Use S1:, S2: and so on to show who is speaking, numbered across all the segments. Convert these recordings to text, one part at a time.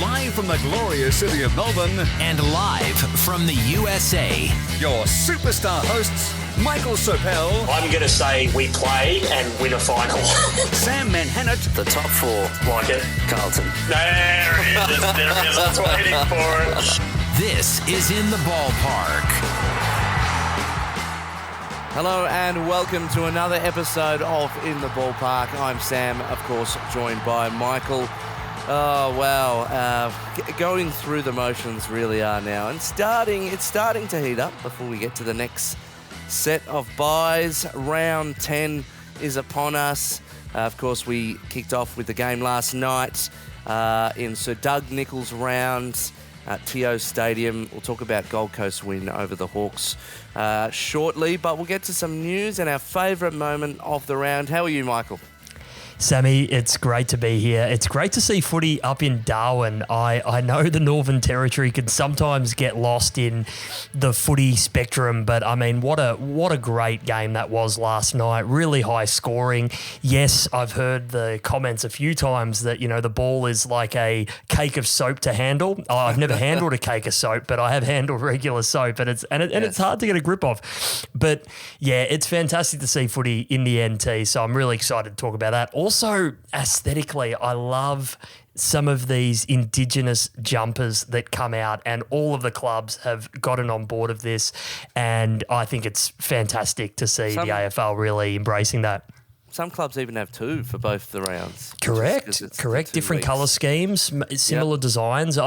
S1: live from the glorious city of Melbourne
S2: and live from the USA.
S1: Your superstar hosts, Michael Sopel.
S3: I'm going to say we play and win a final.
S1: Sam Manhannett.
S4: The top four.
S3: Like it.
S4: Carlton.
S3: There it is. There it is. I was waiting for it.
S2: This is In the Ballpark.
S5: Hello and welcome to another episode of In the Ballpark. I'm Sam, of course, joined by Michael. Oh, wow. Going through the motions really are now. And it's starting to heat up before we get to the next set of buys. Round 10 is upon us. Of course, we kicked off with the game last night in Sir Doug Nicholls round at TO Stadium. We'll talk about Gold Coast win over the Hawks shortly, but we'll get to some news and our favourite moment of the round. How are you, Michael?
S6: Sammy, it's great to be here. It's great to see footy up in Darwin. I know the Northern Territory can sometimes get lost in the footy spectrum, but I mean, what a great game that was last night. Really high scoring. Yes, I've heard the comments a few times that, you know, the ball is like a cake of soap to handle. I've never handled a cake of soap, but I have handled regular soap, and it's hard to get a grip of. But yeah, it's fantastic to see footy in the NT, so I'm really excited to talk about that. Also, aesthetically, I love some of these Indigenous jumpers that come out, and all of the clubs have gotten on board of this, and I think it's fantastic to see the AFL really embracing that.
S5: Some clubs even have two for both the rounds.
S6: Correct. Different colour schemes, similar designs.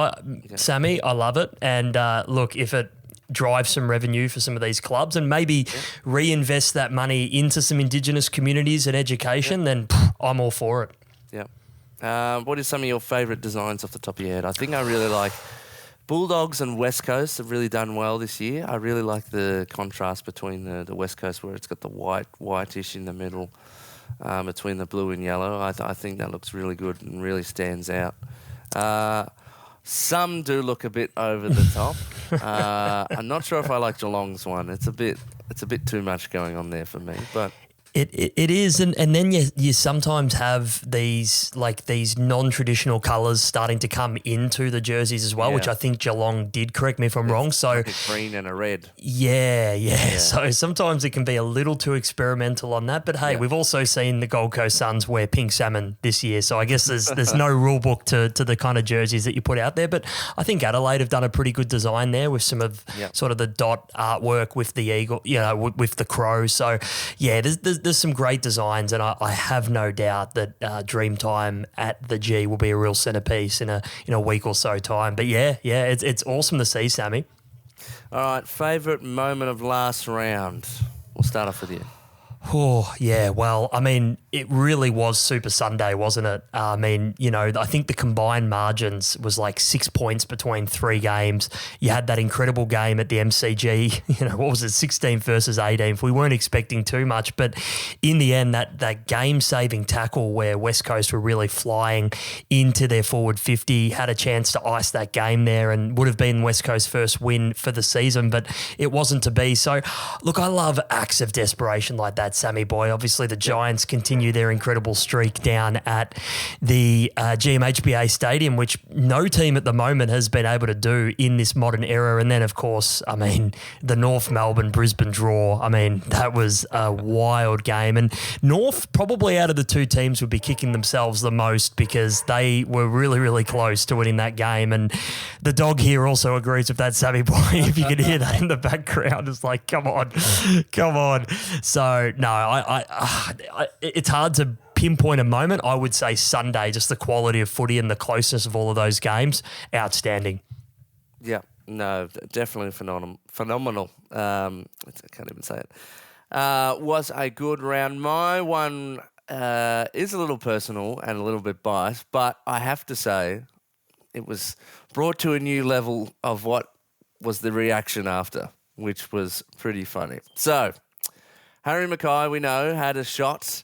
S6: Sammy, I love it. And look, if it drive some revenue for some of these clubs and maybe reinvest that money into some Indigenous communities and education, then I'm all for it.
S5: Yeah. What are some of your favourite designs off the top of your head? I think I really like Bulldogs and West Coast have really done well this year. I really like the contrast between the West Coast where it's got the whitish in the middle between the blue and yellow. I think that looks really good and really stands out. Some do look a bit over the top. I'm not sure if I like Geelong's one. It's a bit too much going on there for me, but
S6: It is, and then you sometimes have these non-traditional colours starting to come into the jerseys as well, which I think Geelong did. Correct me if I'm wrong. So
S5: like a green and a red.
S6: Yeah. So sometimes it can be a little too experimental on that. But hey, we've also seen the Gold Coast Suns wear pink salmon this year, so I guess there's no rule book to the kind of jerseys that you put out there. But I think Adelaide have done a pretty good design there with some of sort of the dot artwork with the eagle, with the crow. So yeah, there's some great designs, and I have no doubt that Dreamtime at the G will be a real centerpiece in a week or so time. But yeah, it's awesome to see, Sammy.
S5: All right, favourite moment of last round. We'll start off with you.
S6: Oh, yeah. Well, I mean, it really was Super Sunday, wasn't it? I mean, I think the combined margins was like 6 points between three games. You had that incredible game at the MCG, what was it, 16 versus 18. We weren't expecting too much, but in the end, that game-saving tackle where West Coast were really flying into their forward 50, had a chance to ice that game there and would have been West Coast's first win for the season, but it wasn't to be. So, look, I love acts of desperation like that, Sammy boy. Obviously, the Giants continue their incredible streak down at the GMHBA Stadium, which no team at the moment has been able to do in this modern era. And then, of course, I mean, the North Melbourne-Brisbane draw. I mean, that was a wild game. And North, probably out of the two teams, would be kicking themselves the most because they were really, really close to winning that game. And the dog here also agrees with that, Sammy boy. If you could hear that in the background, it's like, come on. So, no, it's hard to pinpoint a moment. I would say Sunday, just the quality of footy and the closeness of all of those games, outstanding.
S5: Yeah, no, definitely phenomenal. I can't even say it. Was a good round. My one is a little personal and a little bit biased, but I have to say it was brought to a new level of what was the reaction after, which was pretty funny. So, Harry Mackay, we know, had a shot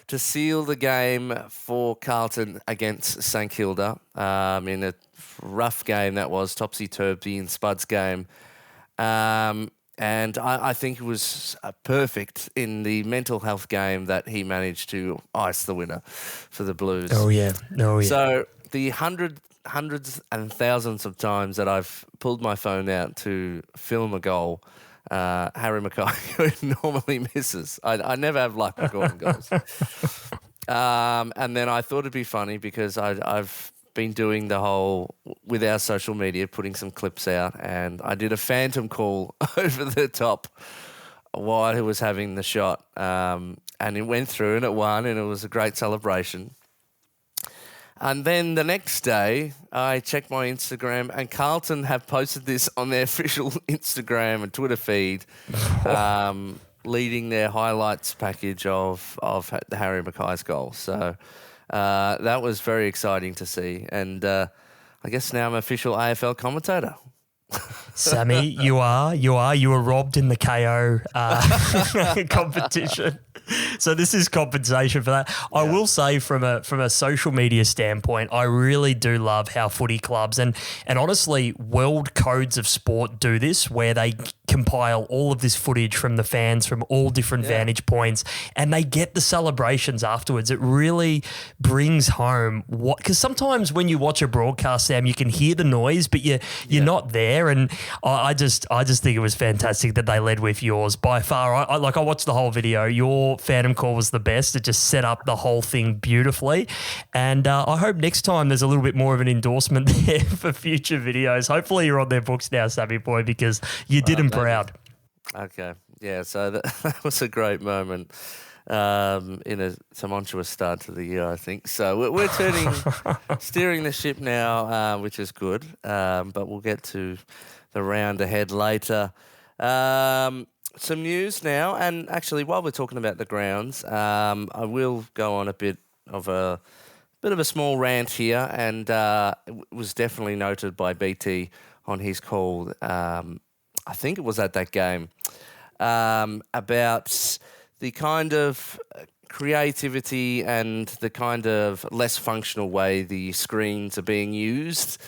S5: to seal the game for Carlton against St Kilda in a rough game that was, topsy-turvy in Spud's game. And I think it was perfect in the mental health game that he managed to ice the winner for the Blues.
S6: Oh, yeah.
S5: So the 100 hundreds and thousands of times that I've pulled my phone out to film a goal. Harry Mackay normally misses. I never have luck scoring goals. And then I thought it'd be funny because I've been doing the whole with our social media, putting some clips out, and I did a phantom call over the top while he was having the shot, and it went through and it won, and it was a great celebration. And then the next day, I checked my Instagram, and Carlton have posted this on their official Instagram and Twitter feed, leading their highlights package of the Harry Mackay's goal. So that was very exciting to see. And I guess now I'm official AFL commentator.
S6: Sammy, you were robbed in the KO competition. So this is compensation for that. Yeah. I will say from a social media standpoint, I really do love how footy clubs and honestly world codes of sport do this, where they compile all of this footage from the fans from all different vantage points, and they get the celebrations afterwards. It really brings home because sometimes when you watch a broadcast, Sam, you can hear the noise, but you're not there. And I just think it was fantastic that they led with yours by far. I watched the whole video. Your phantom call was the best. It just set up the whole thing beautifully. And I hope next time there's a little bit more of an endorsement there for future videos. Hopefully you're on their books now, Sammy boy, because you did them proud.
S5: Okay. Yeah, so that was a great moment in a tumultuous start to the year, I think. So we're steering the ship now, which is good. But we'll get to the round ahead later. Some news now, and actually, while we're talking about the grounds, I will go on a bit of a small rant here, and it was definitely noted by BT on his call. I think it was at that game about the kind of creativity and the kind of less functional way the screens are being used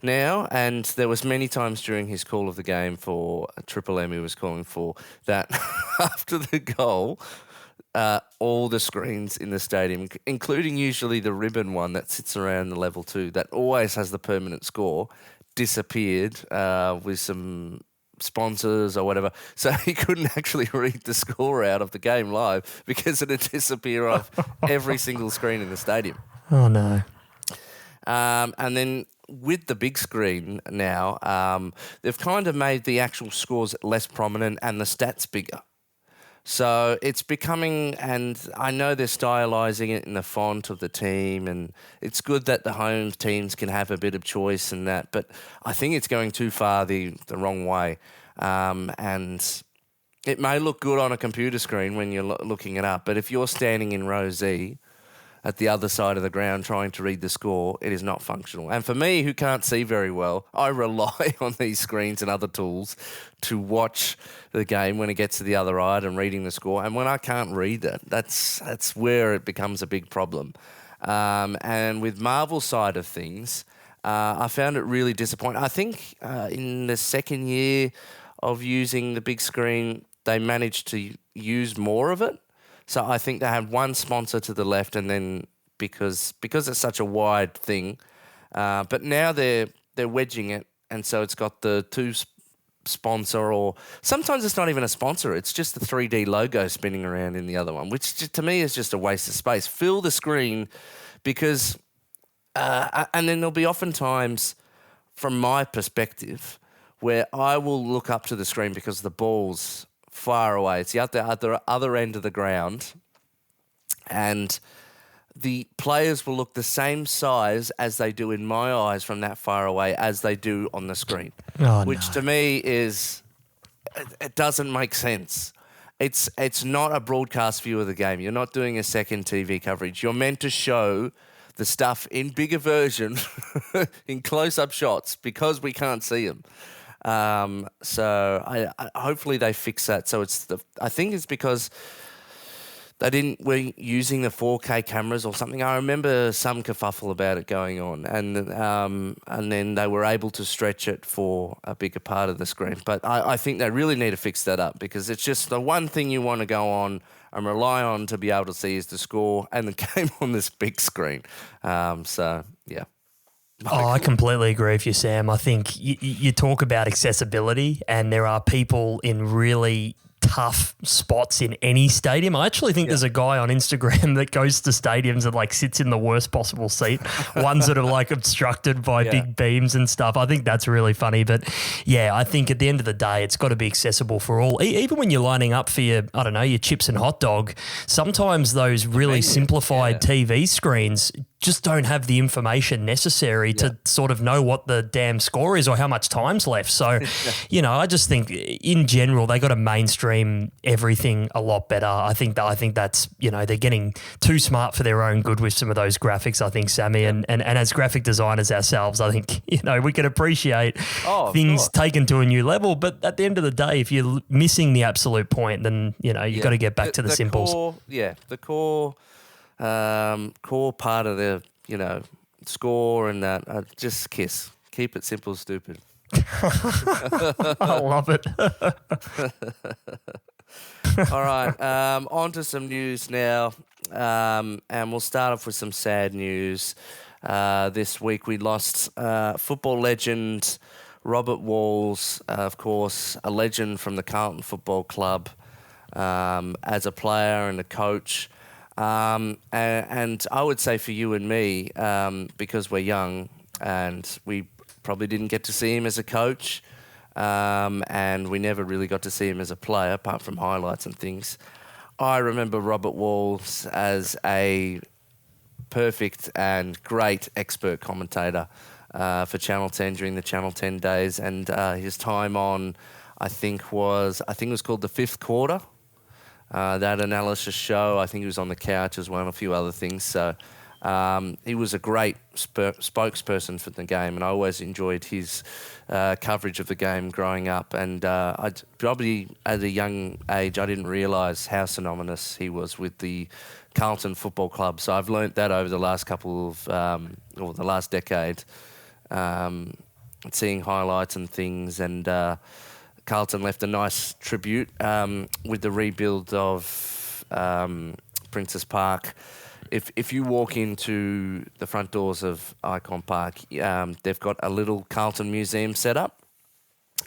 S5: now. And there was many times during his call of the game for Triple M he was calling for that after the goal, all the screens in the stadium, including usually the ribbon one that sits around the level 2 that always has the permanent score, disappeared with some sponsors or whatever, so he couldn't actually read the score out of the game live because it had disappeared off every single screen in the stadium.
S6: Oh no.
S5: And then with the big screen now, they've kind of made the actual scores less prominent and the stats bigger. So it's becoming, and I know they're stylising it in the font of the team, and it's good that the home teams can have a bit of choice in that, but I think it's going too far the wrong way. And it may look good on a computer screen when you're looking it up, but if you're standing in row Z at the other side of the ground trying to read the score, it is not functional. And for me, who can't see very well, I rely on these screens and other tools to watch the game when it gets to the other side and reading the score. And when I can't read that, that's where it becomes a big problem. And with Marvel's side of things, I found it really disappointing. I think in the second year of using the big screen, they managed to use more of it. So I think they had one sponsor to the left, and then because it's such a wide thing, but now they're wedging it, and so it's got the two sponsor, or sometimes it's not even a sponsor. It's just the 3D logo spinning around in the other one, which to me is just a waste of space. Fill the screen, because and then there'll be oftentimes, from my perspective, where I will look up to the screen because the ball's far away. It's at the other end of the ground, and the players will look the same size as they do in my eyes from that far away as they do on the screen, which to me is, it doesn't make sense. It's not a broadcast view of the game. You're not doing a second TV coverage. You're meant to show the stuff in bigger version in close-up shots because we can't see them. So I hopefully they fix that. So I think it's because we're using the 4K cameras or something. I remember some kerfuffle about it going on, and then they were able to stretch it for a bigger part of the screen. But I think they really need to fix that up, because it's just the one thing you want to go on and rely on to be able to see is the score and the game on this big screen. So yeah.
S6: Oh, I completely agree with you, Sam. I think you talk about accessibility, and there are people in really tough spots in any stadium. I actually think there's a guy on Instagram that goes to stadiums and like sits in the worst possible seat, ones that are like obstructed by big beams and stuff. I think that's really funny. But yeah, I think at the end of the day, it's got to be accessible for all. Even when you're lining up for your, I don't know, your chips and hot dog, sometimes those really simplified TV screens just don't have the information necessary to sort of know what the damn score is or how much time's left. So, I just think in general, they got to mainstream everything a lot better. I think that's, they're getting too smart for their own good with some of those graphics, I think, Sammy. And as graphic designers ourselves, I think, we can appreciate things taken to a new level. But at the end of the day, if you're missing the absolute point, then, you've got to get back to the simples.
S5: Core part of the score and that. Just keep it simple, stupid.
S6: I love it.
S5: All right, on to some news now, and we'll start off with some sad news. This week we lost football legend Robert Walls, of course, a legend from the Carlton Football Club, as a player and a coach. And I would say for you and me, because we're young and we probably didn't get to see him as a coach, and we never really got to see him as a player, apart from highlights and things. I remember Robert Walls as a perfect and great expert commentator for Channel 10 during the Channel 10 days, and his time on, I think it was called The Fifth Quarter. That analysis show, I think he was on the couch as well, and a few other things. So he was a great spokesperson for the game, and I always enjoyed his coverage of the game growing up. And I probably at a young age, I didn't realise how synonymous he was with the Carlton Football Club. So I've learnt that over the last or the last decade, seeing highlights and things, and Carlton left a nice tribute with the rebuild of Princess Park. If you walk into the front doors of Icon Park, they've got a little Carlton museum set up.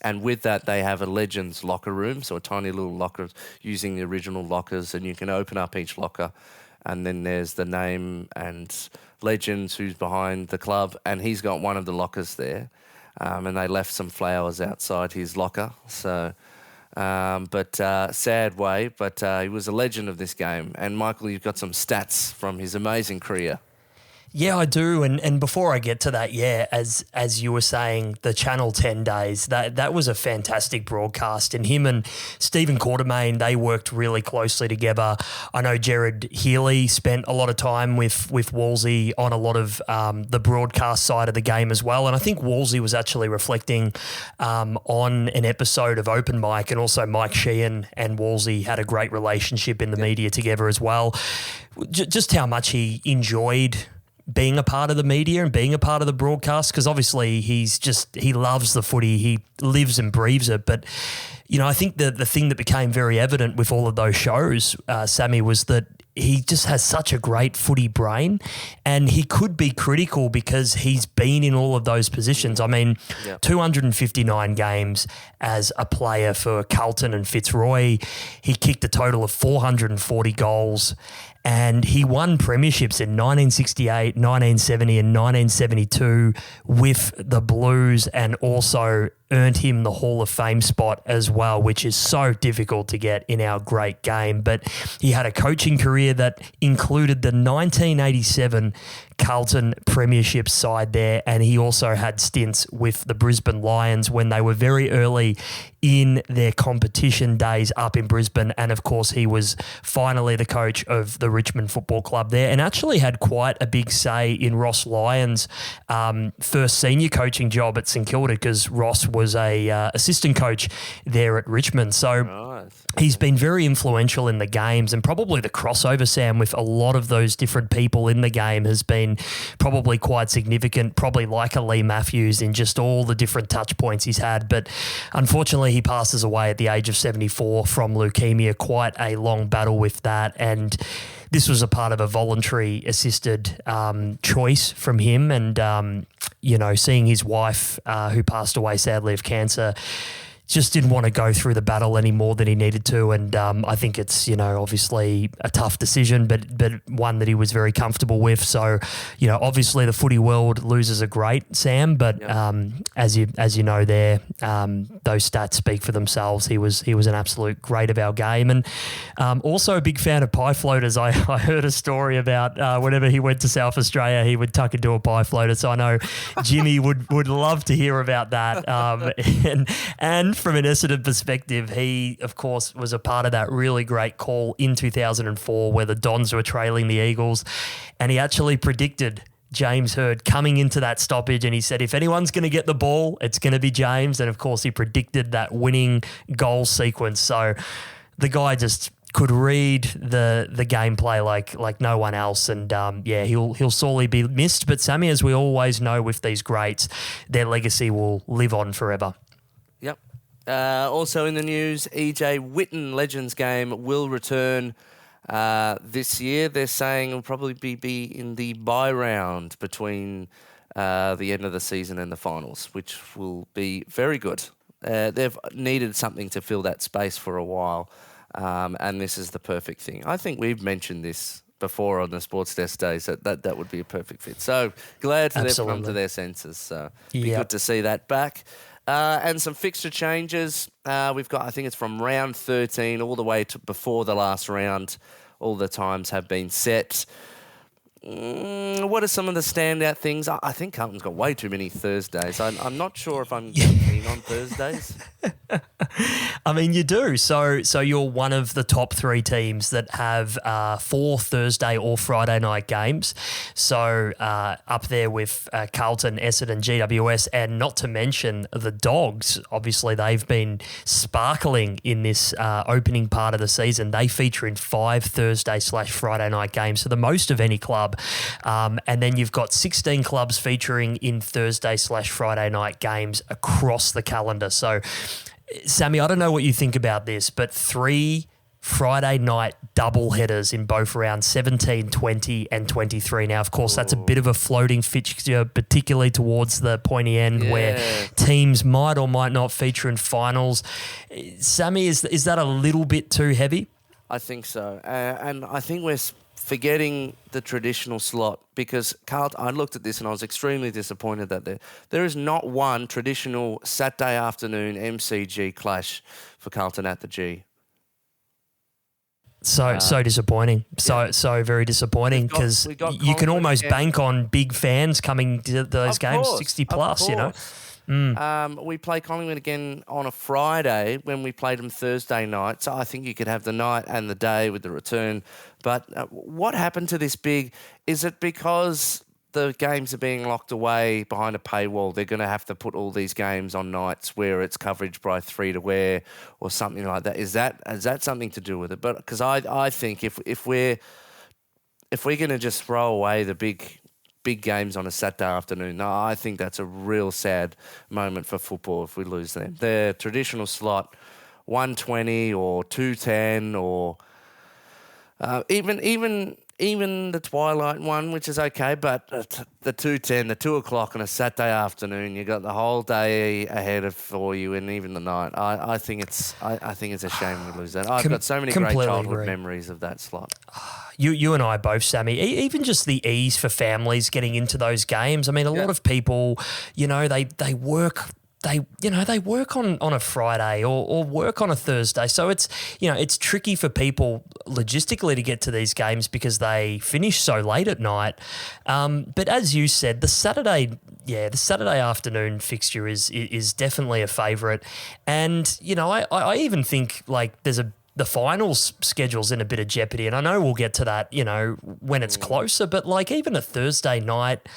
S5: And with that, they have a Legends locker room, so a tiny little locker using the original lockers, and you can open up each locker. And then there's the name and Legends, who's behind the club, and he's got one of the lockers there. And they left some flowers outside his locker. So, sad way, but he was a legend of this game. And Michael, you've got some stats from his amazing career.
S6: Yeah, I do. And before I get to that, as you were saying, the Channel 10 days, that was a fantastic broadcast. And him and Stephen Quartermain, they worked really closely together. I know Jared Healy spent a lot of time with Wolsey on a lot of the broadcast side of the game as well. And I think Wolsey was actually reflecting on an episode of Open Mic, and also Mike Sheehan and Wolsey had a great relationship in the media together as well. Just how much he enjoyed being a part of the media and being a part of the broadcast, because obviously he loves the footy, he lives and breathes it. But I think the thing that became very evident with all of those shows, Sammy, was that he just has such a great footy brain, and he could be critical because he's been in all of those positions. I mean, 259 games as a player for Carlton and Fitzroy. He kicked a total of 440 goals, and he won premierships in 1968, 1970 and 1972 with the Blues, and also earned him the Hall of Fame spot as well, which is so difficult to get in our great game. But he had a coaching career that included the 1987 Carlton Premiership side there, and he also had stints with the Brisbane Lions when they were very early in their competition days up in Brisbane. And of course, he was finally the coach of the Richmond Football Club there, and actually had quite a big say in Ross Lyon's first senior coaching job at St Kilda, because Ross was a assistant coach there at Richmond. So he's been very influential in the games, and probably the crossover, Sam, with a lot of those different people in the game has been probably quite significant, probably like a Lee Matthews in just all the different touch points he's had. But unfortunately, he passes away at the age of 74 from leukemia, quite a long battle with that. And this was a part of a voluntary assisted choice from him. And, seeing his wife, who passed away sadly of cancer, just didn't want to go through the battle any more than he needed to. And I think it's, obviously a tough decision, but one that he was very comfortable with. So, obviously the footy world losers are great, Sam, but as you know there, those stats speak for themselves. He was an absolute great of our game. And also a big fan of pie floaters. I heard a story about whenever he went to South Australia, he would tuck into a pie floater. So I know Jimmy would love to hear about that. And from an Essendon perspective, he, of course, was a part of that really great call in 2004 where the Dons were trailing the Eagles, and he actually predicted James Hird coming into that stoppage, and he said, if anyone's going to get the ball, it's going to be James. And, of course, he predicted that winning goal sequence. So the guy just could read the gameplay like no one else, and he'll sorely be missed. But Sammy, as we always know with these greats, their legacy will live on forever.
S5: Yep. Also in the news, EJ Whitten Legends game will return this year. They're saying it'll probably be in the bye round between the end of the season and the finals, which will be very good. They've needed something to fill that space for a while, and this is the perfect thing. I think we've mentioned this before on the Sports Desk days, that would be a perfect fit. So glad for them to come to their senses. So be good to see that back. And some fixture changes. We've got, I think it's from round 13 all the way to before the last round. All the times have been set. What are some of the standout things? I think Carlton's got way too many Thursdays. I'm not sure if I'm keen on Thursdays.
S6: I mean, you do. So you're one of the top three teams that have 4 Thursday or Friday night games. So up there with Carlton, Essendon, GWS, and not to mention the Dogs. Obviously, they've been sparkling in this opening part of the season. They feature in 5 Thursday/Friday night games, so the most of any club. And then you've got 16 clubs featuring in Thursday/Friday night games across the calendar. So, Sammy, I don't know what you think about this, but 3 Friday night double headers in both rounds 17, 20 and 23. Now, of course, that's a bit of a floating fixture, particularly towards the pointy end where teams might or might not feature in finals. Sammy, is that a little bit too heavy?
S5: I think so. And I think we're forgetting the traditional slot, because Carlton, I looked at this and I was extremely disappointed that there is not one traditional Saturday afternoon MCG clash for Carlton at the G.
S6: So disappointing. So very disappointing, because you can almost bank on big fans coming to those games, 60 plus,
S5: We play Collingwood again on a Friday when we played them Thursday night. So I think you could have the night and the day with the return. But what happened to this big? Is it because the games are being locked away behind a paywall? They're going to have to put all these games on nights where it's coverage by free to wear or something like that. Is that something to do with it? But because I think if we're going to just throw away the big games on a Saturday afternoon, no, I think that's a real sad moment for football if we lose them. Their traditional slot, 1:20 or 2:10 or even the twilight one, which is okay, but the 2:10, the 2 o'clock on a Saturday afternoon, you got the whole day ahead for you, and even the night. I think it's a shame we lose that. I've got so many great childhood memories of that slot.
S6: You and I both, Sammy. Even just the ease for families getting into those games. I mean, a lot of people, they work. They work on a Friday or work on a Thursday. So it's tricky for people logistically to get to these games because they finish so late at night. But as you said, the Saturday afternoon fixture is definitely a favourite. And, I even think the finals schedule's in a bit of jeopardy, and I know we'll get to that, when it's closer, but even a Thursday night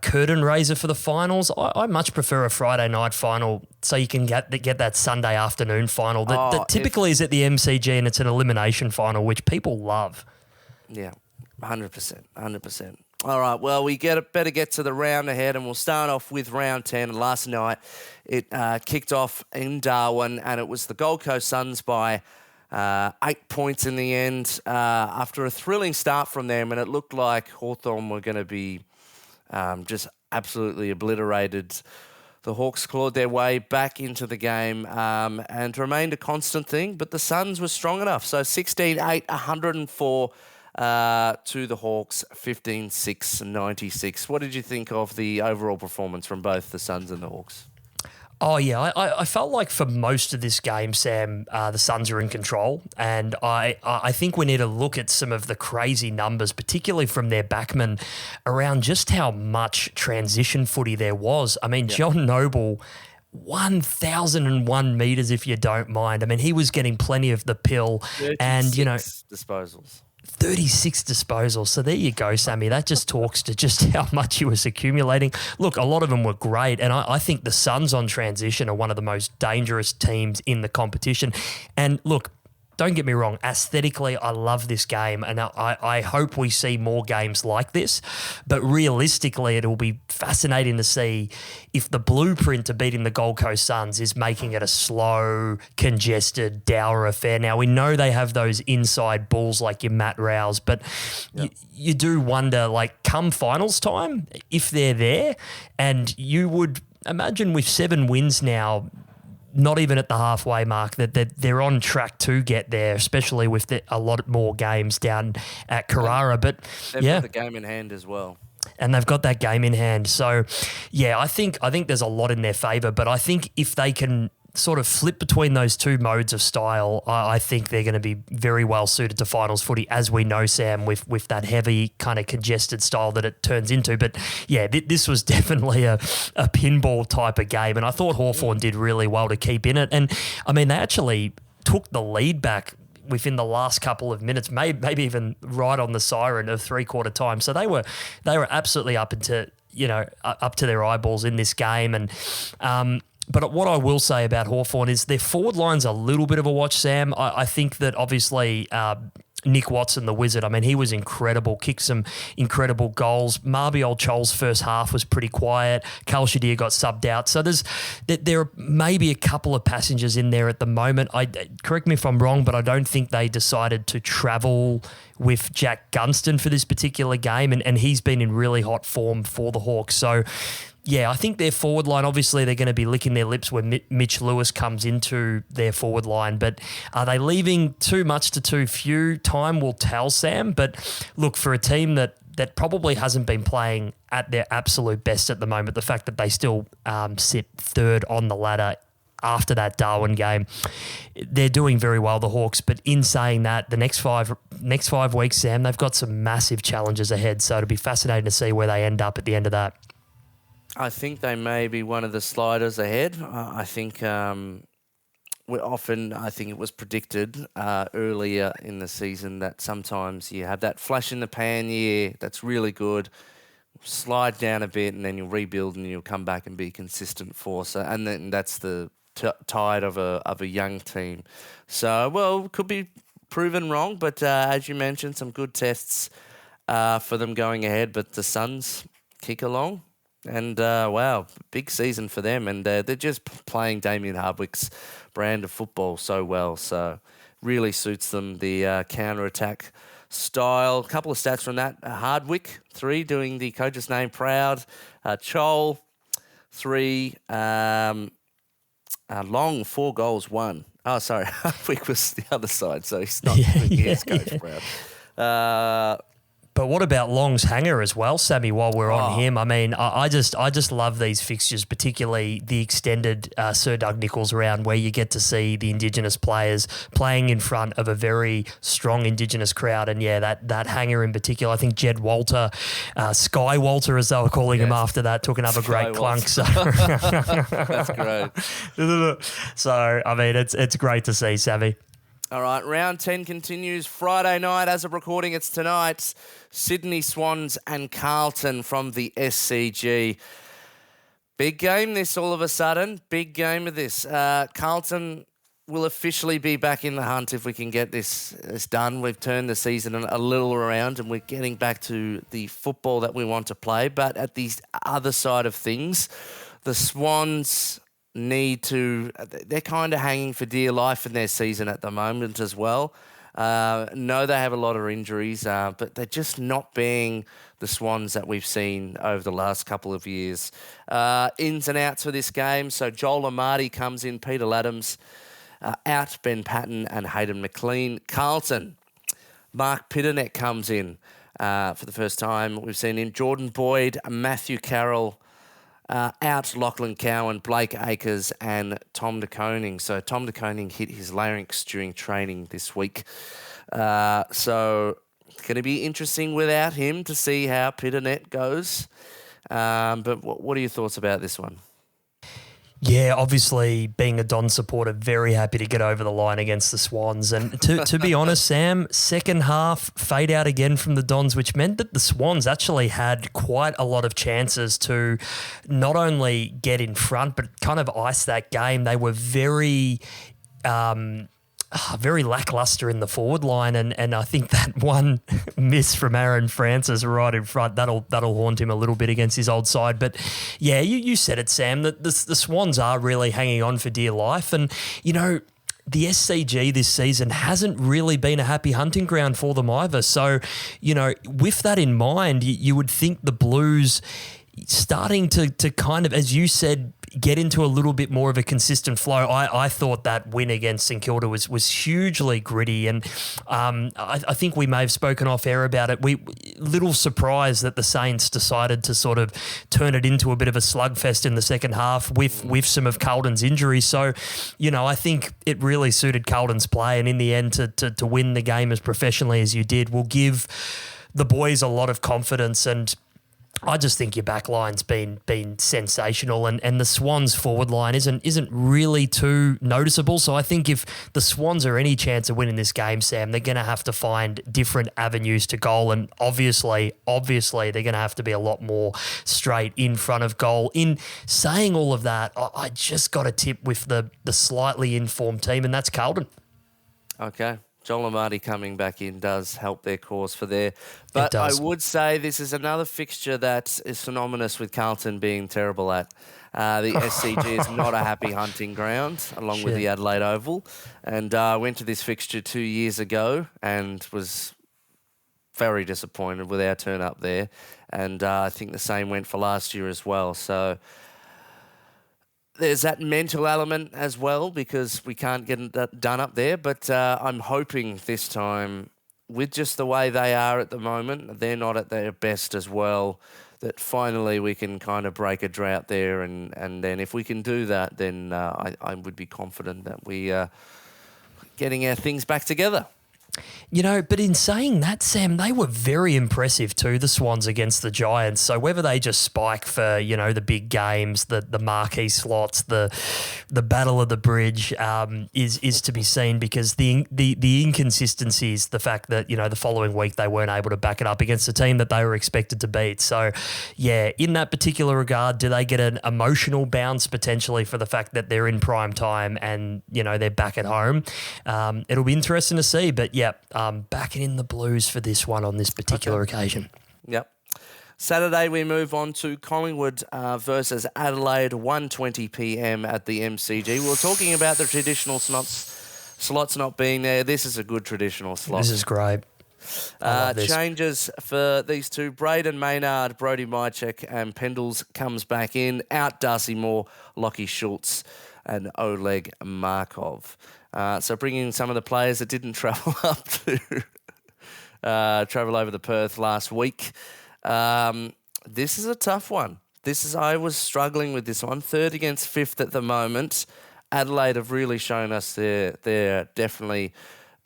S6: curtain raiser for the finals, I much prefer a Friday night final so you can get that Sunday afternoon final that typically is at the MCG, and it's an elimination final, which people love.
S5: Yeah, 100%. All right, well, we better get to the round ahead, and we'll start off with round 10. Last night it kicked off in Darwin, and it was the Gold Coast Suns by 8 points in the end after a thrilling start from them, and it looked like Hawthorn were going to be just absolutely obliterated. The Hawks clawed their way back into the game and remained a constant thing, but the Suns were strong enough. So 16-8, 104 to the Hawks, 15-6, 96. What did you think of the overall performance from both the Suns and the Hawks?
S6: Oh, yeah. I felt like for most of this game, Sam, the Suns are in control. And I think we need to look at some of the crazy numbers, particularly from their backmen, around just how much transition footy there was. I mean, John Noble, 1,001 metres, if you don't mind. I mean, he was getting plenty of the pill. And,
S5: disposals.
S6: 36 disposals. So there you go, Sammy. That just talks to just how much he was accumulating. Look, a lot of them were great. And I think the Suns on transition are one of the most dangerous teams in the competition. And look, don't get me wrong, aesthetically, I love this game, and I hope we see more games like this. But realistically, it will be fascinating to see if the blueprint to beating the Gold Coast Suns is making it a slow, congested, dour affair. Now, we know they have those inside bulls like your Matt Rouse, but you do wonder, like, come finals time, if they're there, and you would imagine with 7 wins now, not even at the halfway mark, that they're on track to get there, especially with a lot more games down at Carrara. But
S5: they've got the game in hand as well.
S6: And they've got that game in hand. So, yeah, I think there's a lot in their favour. But I think if they can sort of flip between those two modes of style, I think they're going to be very well suited to finals footy, as we know, Sam, with that heavy kind of congested style that it turns into. But yeah, this was definitely a pinball type of game, and I thought Hawthorn did really well to keep in it. And I mean, they actually took the lead back within the last couple of minutes, maybe even right on the siren of 3/4 time. So they were absolutely up to their eyeballs in this game. And but what I will say about Hawthorn is their forward line's a little bit of a watch, Sam. I think that obviously Nick Watson, the Wizard, I mean, he was incredible, kicked some incredible goals. Marby Chol's first half was pretty quiet. Cal Shadir got subbed out. So there are maybe a couple of passengers in there at the moment. Correct me if I'm wrong, but I don't think they decided to travel with Jack Gunston for this particular game, and he's been in really hot form for the Hawks. So yeah, I think their forward line, obviously they're going to be licking their lips when Mitch Lewis comes into their forward line. But are they leaving too much to too few? Time will tell, Sam. But look, for a team that probably hasn't been playing at their absolute best at the moment, the fact that they still sit third on the ladder after that Darwin game, they're doing very well, the Hawks. But in saying that, the next five weeks, Sam, they've got some massive challenges ahead. So it'll be fascinating to see where they end up at the end of that.
S5: I think they may be one of the sliders ahead. I think I think it was predicted earlier in the season that sometimes you have that flash in the pan year that's really good, slide down a bit, and then you'll rebuild and you'll come back and be a consistent force. And then that's the tide of a young team. So, well, could be proven wrong, but as you mentioned, some good tests for them going ahead. But the Suns kick along. And, wow, big season for them. And they're just playing Damien Hardwick's brand of football so well. So really suits them, the counter-attack style. A couple of stats from that. Hardwick, 3, doing the coach's name proud. Chol, 3. Long, 4 goals, 1. Oh, sorry. Hardwick was the other side, so he's not doing his coach proud.
S6: But what about Long's hanger as well, Sammy, while we're on him? I mean, I just love these fixtures, particularly the extended Sir Doug Nicholls round, where you get to see the Indigenous players playing in front of a very strong Indigenous crowd. And, yeah, that hanger in particular, I think Jed Walter, Sky Walter, as they were calling him after that, took another great clunk. So.
S5: That's great.
S6: So, I mean, it's great to see, Sammy.
S5: All right, round 10 continues Friday night. As of recording, it's tonight. Sydney Swans and Carlton from the SCG. Big game this all of a sudden. Big game of this. Carlton will officially be back in the hunt if we can get this done. We've turned the season a little around and we're getting back to the football that we want to play. But at the other side of things, the Swans they're kind of hanging for dear life in their season at the moment as well. No, they have a lot of injuries, but they're just not being the Swans that we've seen over the last couple of years. Ins and outs for this game. So Joel Amati comes in, Peter Laddams out, Ben Patton and Hayden McLean. Carlton, Mark Pitternet comes in for the first time. We've seen him. Jordan Boyd, Matthew Carroll, out Lachlan Cowan, Blake Acres and Tom de Koning. So Tom de Koning hit his larynx during training this week. So it's going to be interesting without him to see how Pitternet goes. But what are your thoughts about this one?
S6: Yeah, obviously, being a Don supporter, very happy to get over the line against the Swans. And to be honest, Sam, second half fade out again from the Dons, which meant that the Swans actually had quite a lot of chances to not only get in front, but kind of ice that game. They were very lackluster in the forward line, and I think that one miss from Aaron Francis right in front, that'll haunt him a little bit against his old side. But yeah, you said it, Sam, that the Swans are really hanging on for dear life. And, you know, the SCG this season hasn't really been a happy hunting ground for them either. So, you know, with that in mind, you would think the Blues starting to kind of, as you said, get into a little bit more of a consistent flow. I thought that win against St Kilda was hugely gritty, and I think we may have spoken off air about it. We little surprised that the Saints decided to sort of turn it into a bit of a slugfest in the second half with some of Carlton's injuries. So, you know, I think it really suited Carlton's play, and in the end to win the game as professionally as you did will give the boys a lot of confidence. And I just think your back line's been sensational, and the Swans forward line isn't really too noticeable. So I think if the Swans are any chance of winning this game, Sam, they're going to have to find different avenues to goal, and obviously they're going to have to be a lot more straight in front of goal. In saying all of that, I just got a tip with the slightly informed team, and that's Carlton.
S5: Okay. Joel Amati coming back in does help their cause for there. But I would say this is another fixture that is synonymous with Carlton being terrible at. The SCG is not a happy hunting ground, along with the Adelaide Oval. And I went to this fixture 2 years ago and was very disappointed with our turn up there. And I think the same went for last year as well. So there's that mental element as well, because we can't get that done up there. But I'm hoping this time, with just the way they are at the moment, they're not at their best as well, that finally we can kind of break a drought there. And then if we can do that, then I would be confident that we are getting our things back together.
S6: You know, but in saying that, Sam, they were very impressive too, the Swans against the Giants. So whether they just spike for, you know, the big games, the marquee slots, the battle of the bridge is to be seen, because the inconsistencies, the fact that, you know, the following week they weren't able to back it up against a team that they were expected to beat. So, yeah, in that particular regard, do they get an emotional bounce potentially for the fact that they're in prime time and, you know, they're back at home? It'll be interesting to see, but yeah, backing in the Blues for this one on this particular occasion.
S5: Yep. Saturday we move on to Collingwood versus Adelaide, 1:20 p.m. at the MCG. We were talking about the traditional slots not being there. This is a good traditional slot.
S6: This is great.
S5: Changes for these two. Braden Maynard, Brodie Mychek and Pendles comes back in. Out Darcy Moore, Lockie Schultz and Oleg Markov. So bringing some of the players that didn't travel up to travel over to Perth last week. This is a tough one. I was struggling with this one. Third against fifth at the moment. Adelaide have really shown us they're definitely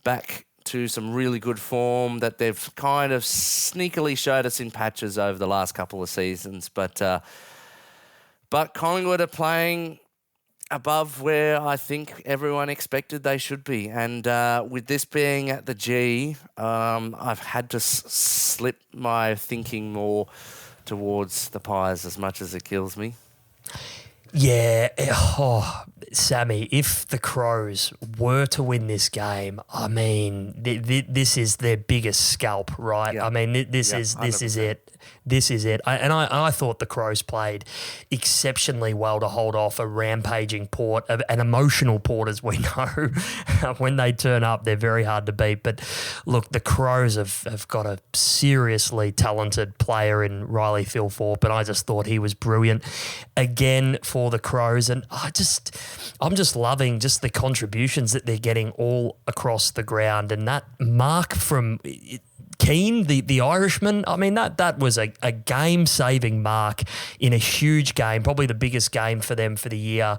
S5: back to some really good form that they've kind of sneakily showed us in patches over the last couple of seasons. But Collingwood are playing above where I think everyone expected they should be. And with this being at the G, I've had to slip my thinking more towards the Pies, as much as it kills me.
S6: Yeah. Oh, Sammy, if the Crows were to win this game, I mean, this is their biggest scalp, right?
S5: Yeah.
S6: I mean, this is
S5: 100%.
S6: it. this is it. I thought the Crows played exceptionally well to hold off a rampaging Port, an emotional Port, as we know. When they turn up, they're very hard to beat. But look, the Crows have got a seriously talented player in Riley Thilthorpe, and I just thought he was brilliant again for the Crows. And I'm just loving just the contributions that they're getting all across the ground. And that mark from Keane, the Irishman, I mean, that was a game-saving mark in a huge game, probably the biggest game for them for the year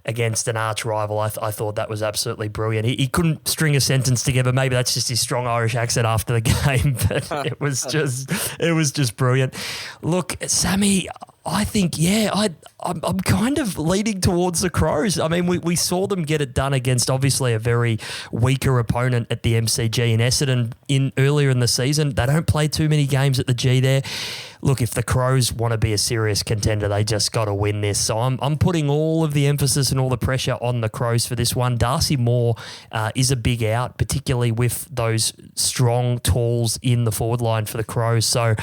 S6: against an arch rival. I thought that was absolutely brilliant. He couldn't string a sentence together. Maybe that's just his strong Irish accent after the game, but it was just brilliant. Look, Sammy, I think, I'm kind of leading towards the Crows. I mean, we saw them get it done against obviously a very weaker opponent at the MCG in Essendon earlier in the season. They don't play too many games at the G there. Look, if the Crows want to be a serious contender, they just got to win this. So I'm putting all of the emphasis and all the pressure on the Crows for this one. Darcy Moore is a big out, particularly with those strong tools in the forward line for the Crows. So,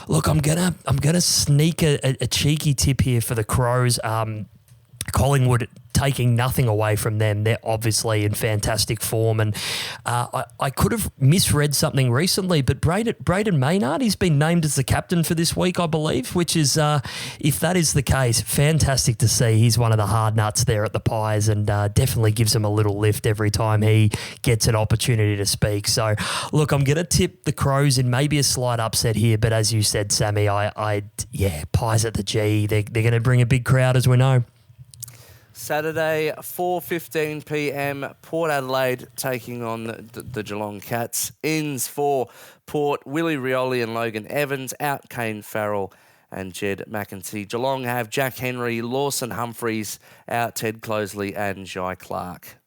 S6: look, I'm gonna sneak a cheeky tip here for the Crows. Collingwood taking nothing away from them. They're obviously in fantastic form. And I could have misread something recently, but Braden Maynard, he's been named as the captain for this week, I believe, which is, if that is the case, fantastic to see. He's one of the hard nuts there at the Pies and definitely gives them a little lift every time he gets an opportunity to speak. So, look, I'm going to tip the Crows in maybe a slight upset here, but as you said, Sammy, Pies at the G, they're going to bring a big crowd, as we know.
S5: Saturday, 4:15 p.m, Port Adelaide taking on the Geelong Cats. Ins for Port, Willie Rioli and Logan Evans. Out Kane Farrell and Jed McEntee. Geelong have Jack Henry, Lawson Humphreys. Out Ted Closeley and Jai Clark.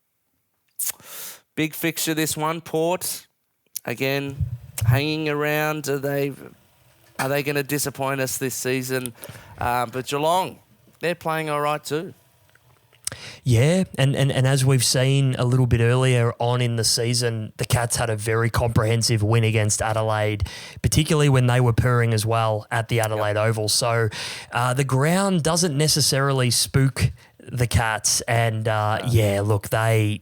S5: Big fixture this one. Port, again, hanging around. Are they going to disappoint us this season? But Geelong, they're playing all right too.
S6: Yeah, and as we've seen a little bit earlier on in the season, the Cats had a very comprehensive win against Adelaide, particularly when they were purring as well at the Adelaide Oval. So the ground doesn't necessarily spook the Cats. And, look, the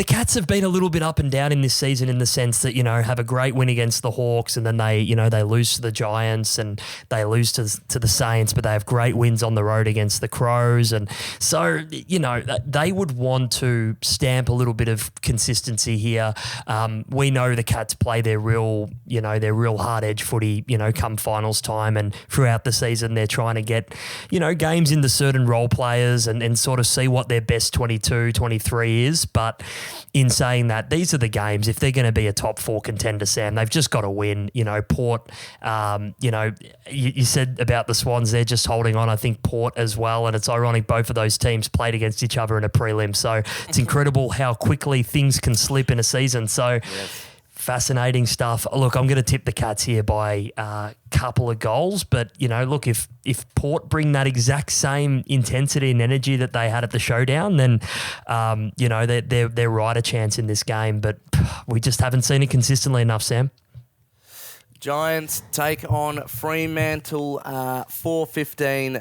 S6: Cats have been a little bit up and down in this season in the sense that, have a great win against the Hawks and then they lose to the Giants and they lose to the Saints, but they have great wins on the road against the Crows. And so, they would want to stamp a little bit of consistency here. We know the Cats play their real hard edge footy, come finals time, and throughout the season they're trying to get, games into certain role players and sort of see what their best 22, 23 is. But in saying that, these are the games, if they're going to be a top four contender, Sam, they've just got to win. Port, you said about the Swans, they're just holding on. I think Port as well, and it's ironic both of those teams played against each other in a prelim. So it's incredible how quickly things can slip in a season. So fascinating stuff. Look, I'm going to tip the Cats here by a couple of goals, but look, if Port bring that exact same intensity and energy that they had at the showdown, then they're right a chance in this game. But we just haven't seen it consistently enough, Sam.
S5: Giants take on Fremantle, 4:15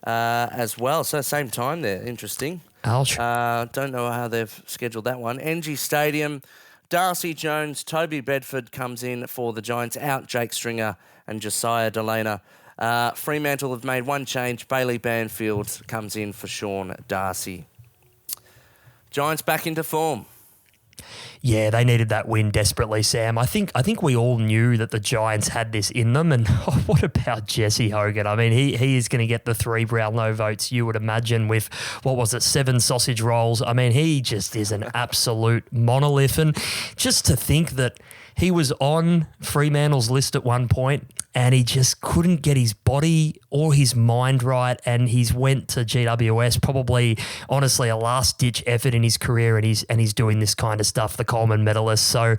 S5: as well. So same time there. Interesting.
S6: Ouch.
S5: Don't know how they've scheduled that one. NG Stadium. Darcy Jones, Toby Bedford comes in for the Giants. Out Jake Stringer and Josiah Delana. Fremantle have made one change. Bailey Banfield comes in for Sean Darcy. Giants back into form.
S6: Yeah, they needed that win desperately, Sam. I think we all knew that the Giants had this in them. And what about Jesse Hogan? I mean, he is going to get the 3 Brownlow votes, you would imagine, with, 7 sausage rolls. I mean, he just is an absolute monolith. And just to think that he was on Fremantle's list at one point and he just couldn't get his body or his mind right, and he's went to GWS, probably, honestly, a last-ditch effort in his career, and he's doing this kind of stuff, the Coleman medalist. So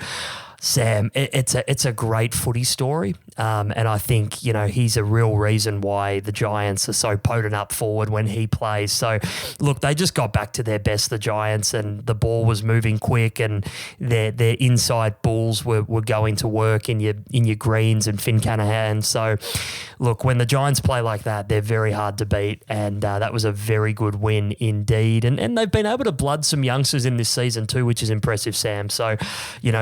S6: Sam, it's a great footy story, and I think he's a real reason why the Giants are so potent up forward when he plays. So, look, they just got back to their best, the Giants, and the ball was moving quick, and their inside bulls were going to work in your Greens and Finn Canahan. So, look, when the Giants play like that, they're very hard to beat, and that was a very good win indeed. And they've been able to blood some youngsters in this season too, which is impressive, Sam. So,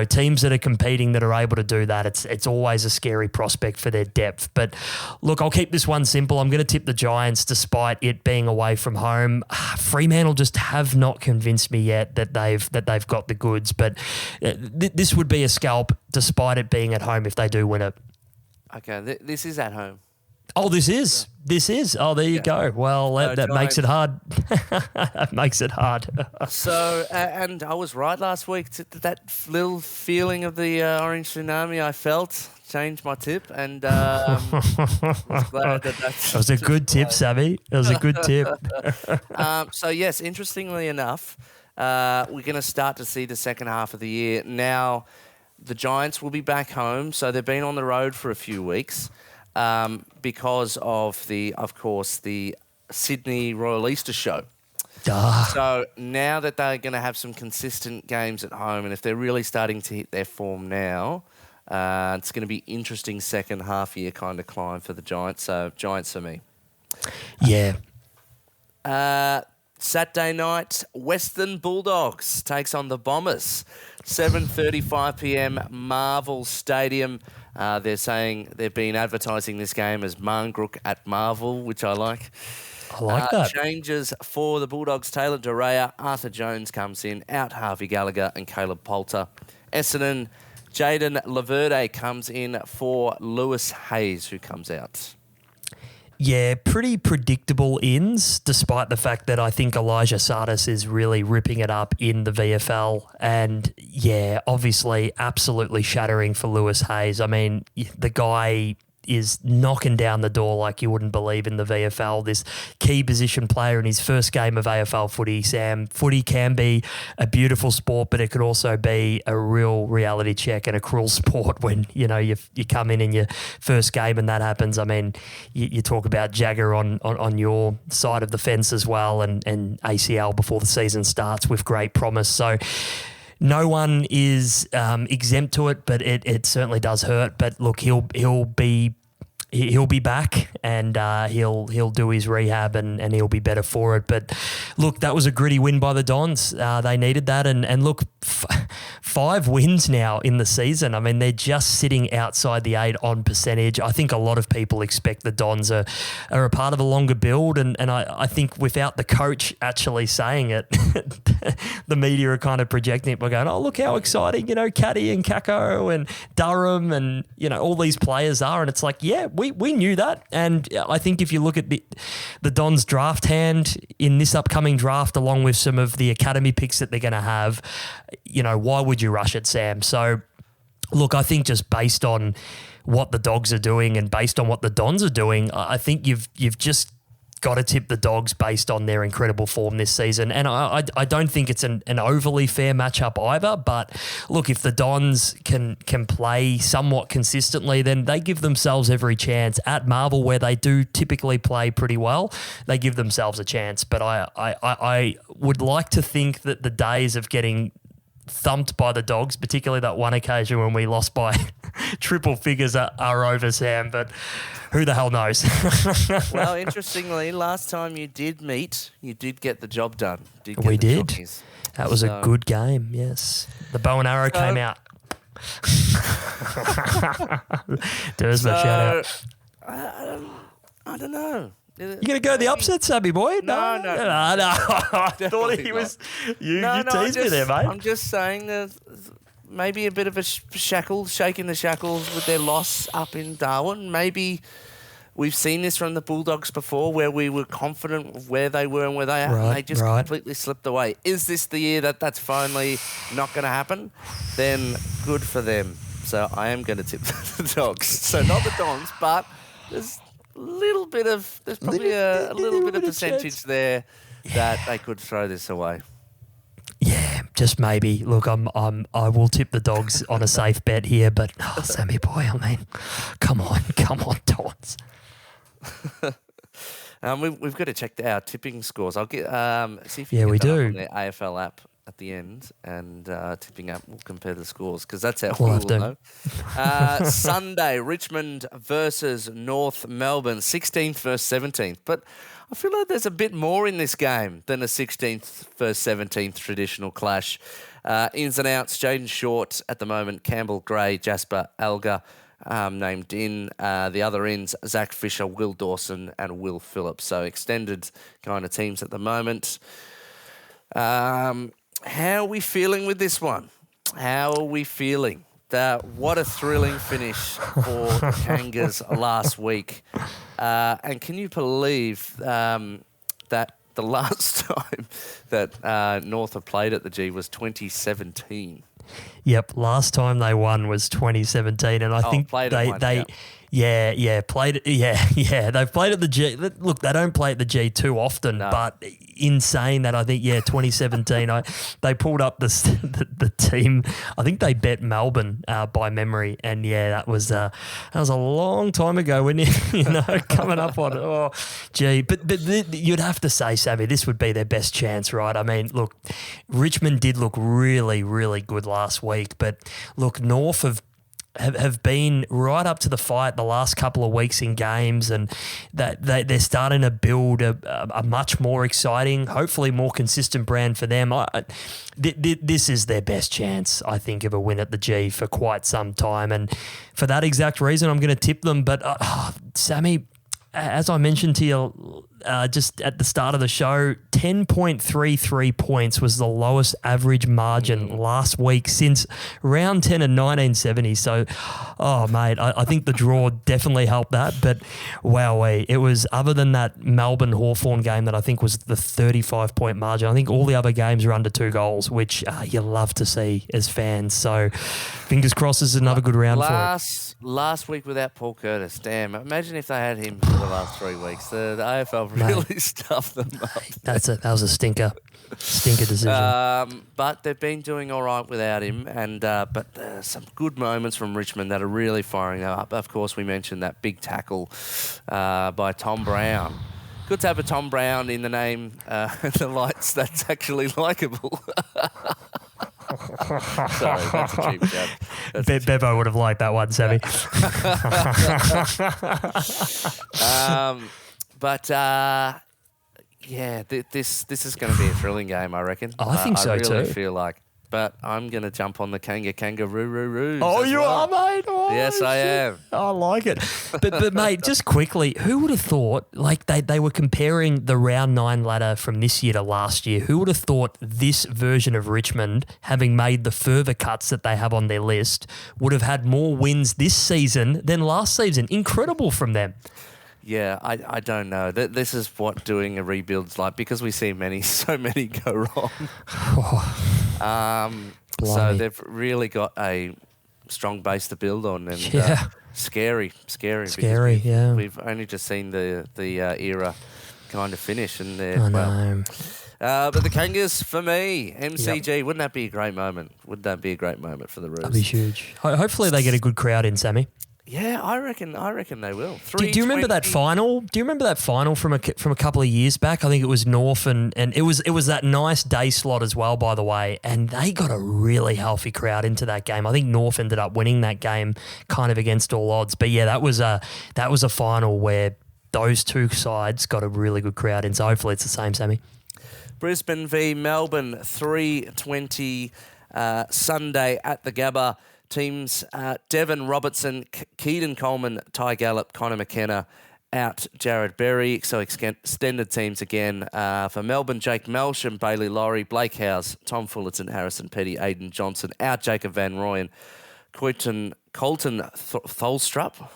S6: teams that are competing that are able to do that, it's always a scary prospect for their depth. But look, I'll keep this one simple. I'm going to tip the Giants despite it being away from home. Fremantle just have not convinced me yet that they've got the goods. But this would be a scalp despite it being at home if they do win it.
S5: Okay, this is at home.
S6: Oh, this is. Oh, there you go. Well, that makes it hard. That makes it hard.
S5: So, and I was right last week. That little feeling of the orange tsunami I felt changed my tip, and was glad that
S6: was a good tip, Sammy. It was a good tip.
S5: So, yes, interestingly enough, we're going to start to see the second half of the year. Now, the Giants will be back home, so they've been on the road for a few weeks. Because of the Sydney Royal Easter Show.
S6: Duh.
S5: So now that they're going to have some consistent games at home, and if they're really starting to hit their form now, it's going to be interesting second half year kind of climb for the Giants. So Giants for me.
S6: Yeah.
S5: Saturday night, Western Bulldogs takes on the Bombers. 7:35 p.m. Marvel Stadium. They're saying they've been advertising this game as Marngrook at Marvel, which I like.
S6: I like that.
S5: Changes for the Bulldogs. Taylor Duryea, Arthur Jones comes in, out Harvey Gallagher and Caleb Poulter. Essendon, Jaden Laverde comes in for Lewis Hayes, who comes out.
S6: Yeah, pretty predictable ins, despite the fact that I think Elijah Sardis is really ripping it up in the VFL. And yeah, obviously absolutely shattering for Lewis Hayes. I mean, the guy is knocking down the door like you wouldn't believe in the VFL. This key position player in his first game of AFL footy, Sam. Footy can be a beautiful sport, but it could also be a real reality check and a cruel sport when, you come in your first game and that happens. I mean, you talk about Jagger on your side of the fence as well, and ACL before the season starts with great promise. So no one is exempt to it, but it certainly does hurt. But look, he'll be back, and he'll do his rehab, and he'll be better for it. But look, that was a gritty win by the Dons. They needed that, and look, 5 wins now in the season. I mean, they're just sitting outside the 8 on percentage. I think a lot of people expect the Dons are a part of a longer build, and I think without the coach actually saying it, the media are kind of projecting it by going, oh, look how exciting, Caddy and Kako and Durham and, all these players are. And it's like, yeah, we knew that. And I think if you look at the Dons draft hand in this upcoming draft, along with some of the academy picks that they're going to have, why would you rush it, Sam? So, look, I think just based on what the Dogs are doing and based on what the Dons are doing, I think you've just got to tip the Dogs based on their incredible form this season. And I don't think it's an overly fair matchup either. But look, if the Dons can play somewhat consistently, then they give themselves every chance at Marvel, where they do typically play pretty well. They give themselves a chance. But I would like to think that the days of getting thumped by the Dogs, particularly that one occasion when we lost by triple figures, are over, Sam. But who the hell knows?
S5: Well, interestingly, last time you did meet, you did get the job done.
S6: We did. Jockeys. That was a good game, yes. The bow and arrow came out. There's my shout out.
S5: I don't know.
S6: You gonna go the upset, Sammy boy?
S5: No.
S6: I thought he was. You teased me there, mate.
S5: I'm just saying that maybe a bit of a shaking the shackles with their loss up in Darwin. Maybe we've seen this from the Bulldogs before, where we were confident of where they were and where they are, and they just completely slipped away. Is this the year that's finally not going to happen? Then good for them. So I am going to tip the Dogs. So not the Dons, but there's probably a little bit of percentage there that they could throw this away.
S6: Yeah, just maybe. Look, I will tip the Dogs on a safe bet here, but Sammy boy, I mean, come on, Dons.
S5: We've got to check our tipping scores. I'll get see if you
S6: Yeah,
S5: can
S6: we
S5: get that up
S6: do.
S5: on the AFL app at the end, and tipping up. We'll compare the scores because that's how
S6: We'll
S5: we'll
S6: have to.
S5: know. Sunday, Richmond versus North Melbourne, 16th versus 17th. But I feel like there's a bit more in this game than a 16th versus 17th traditional clash. Ins and outs, Jaden Short at the moment, Campbell Gray, Jasper Alga. Named in the other ends, Zach Fisher, Will Dawson and Will Phillips. So extended kind of teams at the moment. How are we feeling with this one? How are we feeling? What a thrilling finish for the Kangas last week. And can you believe that the last time that North have played at the G was 2017?
S6: Yep, last time they won was 2017, and I think
S5: played
S6: they
S5: at one,
S6: played it. Yeah, they've played at the G. Look, they don't play at the G too often, but in saying that, I think 2017, they pulled up the team. I think they bet Melbourne by memory, and that was a long time ago when coming up on but you'd have to say, Sammy, this would be their best chance, right? I mean, look, Richmond did look really, really good last week, but look, North have been right up to the fight the last couple of weeks in games, and that they're starting to build a much more exciting, hopefully more consistent brand for them. This is their best chance, I think, of a win at the G for quite some time, and for that exact reason, I'm going to tip them. But Sammy, as I mentioned to you just at the start of the show, 10.33 points was the lowest average margin last week since round 10 in 1970. So, mate, I think the draw definitely helped that. But, wowee, it was other than that Melbourne-Hawthorn game that I think was the 35-point margin. I think all the other games are under 2 goals, which you love to see as fans. So, fingers crossed this is another good round for it.
S5: Last week without Paul Curtis, damn. Imagine if they had him for the last 3 weeks. The AFL really stuffed them up.
S6: That was a stinker decision.
S5: But they've been doing all right without him, and but some good moments from Richmond that are really firing them up. Of course, we mentioned that big tackle by Tom Brown. Good to have a Tom Brown in the name, the lights. That's actually likeable. Sorry, that's a cheap joke.
S6: Bevo would have liked that one, Sammy.
S5: This is going to be a thrilling game, I reckon.
S6: I think so too.
S5: I really feel like. But I'm going to jump on the kangaroo.
S6: Oh, you are, mate? Oh,
S5: yes, I am.
S6: I like it. But mate, just quickly, who would have thought, like they were comparing the round 9 ladder from this year to last year, who would have thought this version of Richmond, having made the further cuts that they have on their list, would have had more wins this season than last season? Incredible from them.
S5: Yeah, I don't know. This is what doing a rebuild's like, because we see so many go wrong. So they've really got a strong base to build on, and scary.
S6: Yeah.
S5: We've only just seen the era kind of finish, and but the Kangas for me, MCG, Wouldn't that be a great moment? Would that be a great moment for the Roos?
S6: That'd be huge. Hopefully they get a good crowd in, Sammy.
S5: Yeah, I reckon they will.
S6: Do you remember that final? Do you remember that final from a couple of years back? I think it was North, and it was that nice day slot as well, by the way. And they got a really healthy crowd into that game. I think North ended up winning that game, kind of against all odds. But yeah, that was a final where those two sides got a really good crowd in. So hopefully it's the same, Sammy.
S5: Brisbane v Melbourne, 3:20 Sunday at the Gabba. Teams Devon Robertson, Keaton Coleman, Ty Gallup, Connor McKenna, out Jared Berry. So extended teams again. For Melbourne, Jake Melsham, Bailey Laurie, Blake Howes, Tom Fullerton, Harrison Petty, Aidan Johnson, out Jacob Van Rooyen, Colton Tholstrup,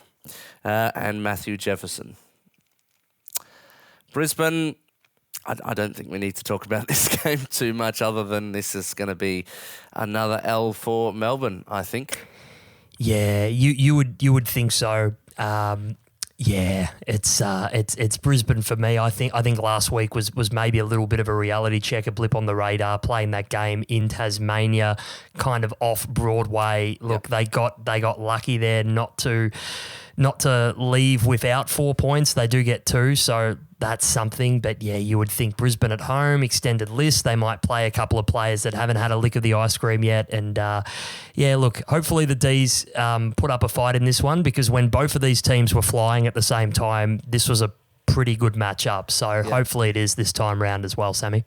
S5: and Matthew Jefferson. Brisbane, I don't think we need to talk about this game too much, other than this is going to be another L for Melbourne, I think.
S6: Yeah, you would think so. Yeah, it's Brisbane for me. I think last week was maybe a little bit of a reality check, a blip on the radar, playing that game in Tasmania, kind of off Broadway. Look, they got lucky there not to leave without 4 points. They do get 2, so that's something. But yeah, you would think Brisbane at home, extended list, they might play a couple of players that haven't had a lick of the ice cream yet. And look, hopefully the D's put up a fight in this one, because when both of these teams were flying at the same time, this was a pretty good matchup. So hopefully it is this time round as well, Sammy.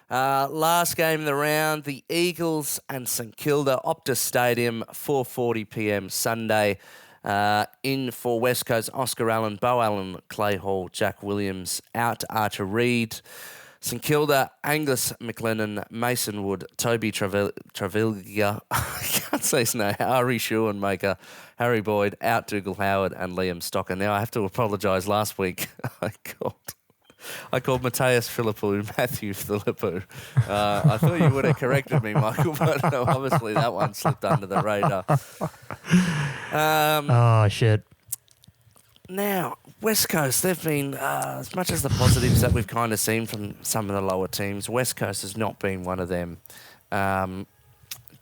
S5: Last game of the round, the Eagles and St Kilda, Optus Stadium, 4:40 p.m. Sunday. In for West Coast, Oscar Allen, Bo Allen, Clay Hall, Jack Williams, out Archer Reid. St Kilda, Angus McLennan, Mason Wood, Toby Travilga, I can't say his name, Ari Schoenmaker, Harry Boyd, out Dougal Howard and Liam Stocker. Now I have to apologise, last week I called Mateus Philippou Matthew Philippou. I thought you would have corrected me, Michael, but no, obviously that one slipped under the radar.
S6: Shit.
S5: Now, West Coast, they've been, as much as the positives that we've kind of seen from some of the lower teams, West Coast has not been one of them.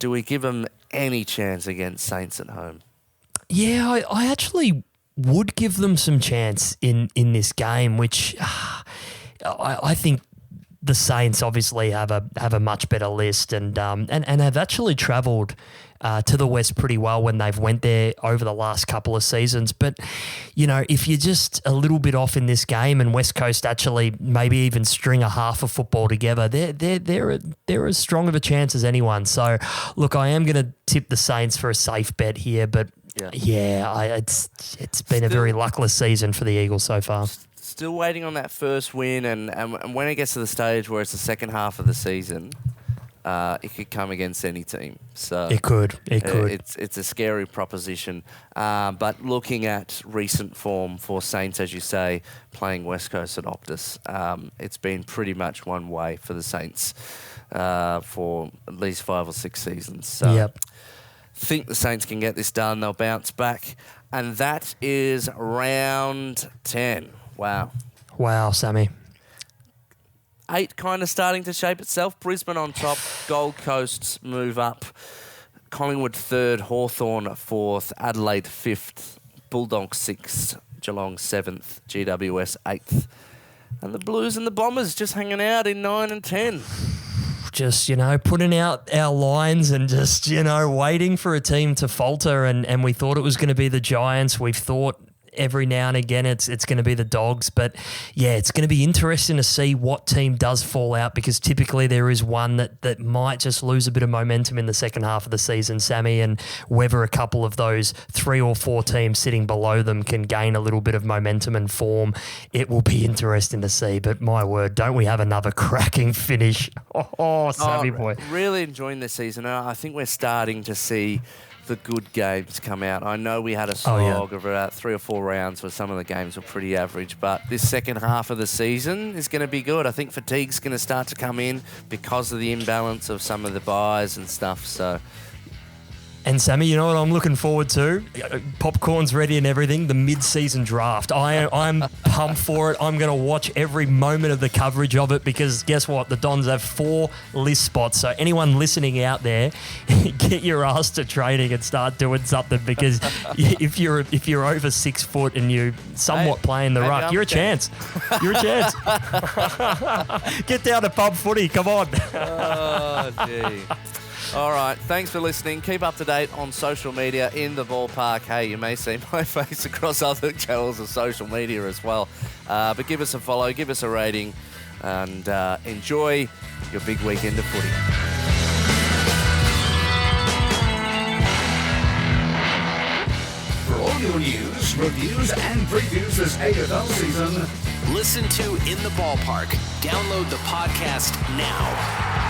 S5: Do we give them any chance against Saints at home?
S6: Yeah, I actually would give them some chance in this game, which I think the Saints obviously have a much better list and have actually travelled to the West pretty well when they've went there over the last couple of seasons. But, you know, if you're just a little bit off in this game and West Coast actually maybe even string a half of football together, they're as strong of a chance as anyone. So, look, I am going to tip the Saints for a safe bet here, but it's been a very luckless season for the Eagles so far.
S5: Still waiting on that first win, and when it gets to the stage where it's the second half of the season, it could come against any team. So
S6: it could.
S5: It's a scary proposition. But looking at recent form for Saints, as you say, playing West Coast at Optus, it's been pretty much one way for the Saints for at least 5 or 6 seasons. So think the Saints can get this done. They'll bounce back. And that is round 10. Wow,
S6: Sammy.
S5: 8 kind of starting to shape itself. Brisbane on top. Gold Coast move up. Collingwood 3rd. Hawthorn 4th. Adelaide 5th. Bulldogs 6th. Geelong 7th. GWS 8th. And the Blues and the Bombers just hanging out in 9 and 10.
S6: Just, putting out our lines and just, waiting for a team to falter. And we thought it was going to be the Giants. We've thought every now and again it's going to be the Dogs. But, yeah, it's going to be interesting to see what team does fall out, because typically there is one that might just lose a bit of momentum in the second half of the season, Sammy, and whether a couple of those 3 or 4 teams sitting below them can gain a little bit of momentum and form. It will be interesting to see. But, my word, don't we have another cracking finish? Sammy boy.
S5: Really enjoying this season. I think we're starting to see the good games come out. I know we had a slog of about 3 or 4 rounds where some of the games were pretty average, but this second half of the season is going to be good. I think fatigue's going to start to come in because of the imbalance of some of the buys and stuff. So.
S6: And Sammy, you know what I'm looking forward to? Popcorn's ready and everything. The mid-season draft. I'm pumped for it. I'm going to watch every moment of the coverage of it, because guess what? The Dons have 4 list spots. So anyone listening out there, get your ass to training and start doing something, because if you're over 6 foot and you're somewhat playing the ruck, you're a chance. You're a chance. Get down to pub footy. Come on.
S5: Oh, gee. All right, thanks for listening. Keep up to date on social media in the ballpark. Hey, you may see my face across other channels of social media as well. But give us a follow, give us a rating, and enjoy your big weekend of footy.
S1: For all your news, reviews, and previews this AFL season,
S2: Listen to In the Ballpark. Download the podcast now.